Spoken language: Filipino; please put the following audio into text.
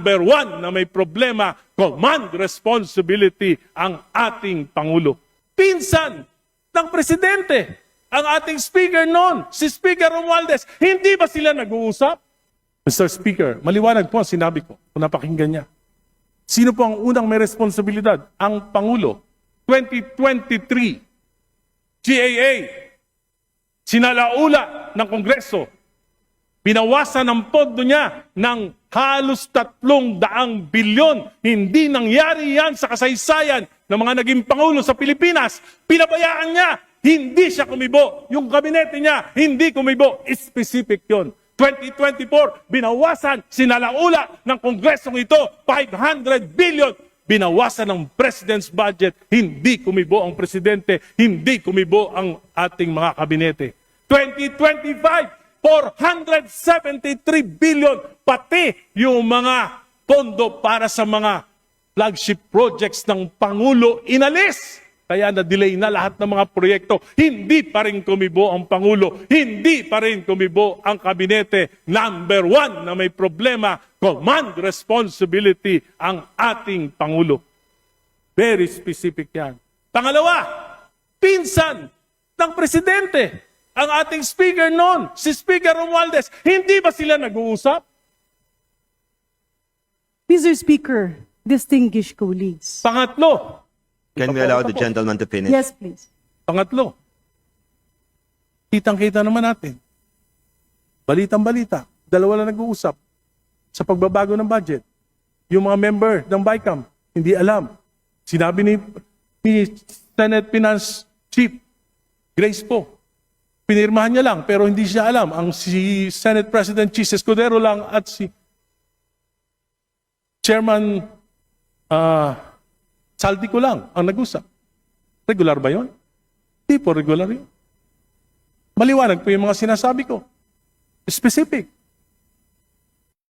number one na may problema, command responsibility ang ating Pangulo. Pinsan ng Presidente, ang ating Speaker noon, si Speaker Romualdez, hindi ba sila nag-uusap? Mr. Speaker, maliwanag po ang sinabi ko kung napakinggan niya. Sino po ang unang may responsibilidad? Ang Pangulo. 2023, GAA, sinalaula ng Kongreso. Binawasan ang pondo niya ng halos 300 bilyon. Hindi nangyari yan sa kasaysayan ng mga naging Pangulo sa Pilipinas. Pinabayaan niya, hindi siya kumibo. Yung kabinete niya, hindi kumibo. Specific yon. 2024, binawasan, sinalaula ng Kongresong ito, 500 billion. Binawasan ng President's budget, hindi kumibo ang Presidente, hindi kumibo ang ating mga kabinete. 2025, 473 billion, pati yung mga pondo para sa mga flagship projects ng Pangulo inalis. Kaya na-delay na lahat ng mga proyekto. Hindi pa rin kumibo ang Pangulo. Hindi pa rin kumibo ang kabinete. Number one na may problema, command responsibility ang ating Pangulo. Very specific yan. Pangalawa, pinsan ng Presidente. Ang ating Speaker noon, si Speaker Romualdez. Hindi ba sila nag-uusap? Mr. Speaker, distinguished colleagues. Pangatlo, Can we allow the gentleman to finish? Yes, please. Pangatlo, kitang-kita naman natin. Balitang-balita, dalawa lang nag-uusap sa pagbabago ng budget. Yung mga member ng BICAM, hindi alam. Sinabi ni Senate Finance Chief Grace po, pinirmahan niya lang pero hindi siya alam. Ang si Senate President Chis Escudero lang at si Chairman Saldico lang ang nag-usap. Regular ba yun? Hindi po regular yun. Maliwanag po yung mga sinasabi ko. Specific.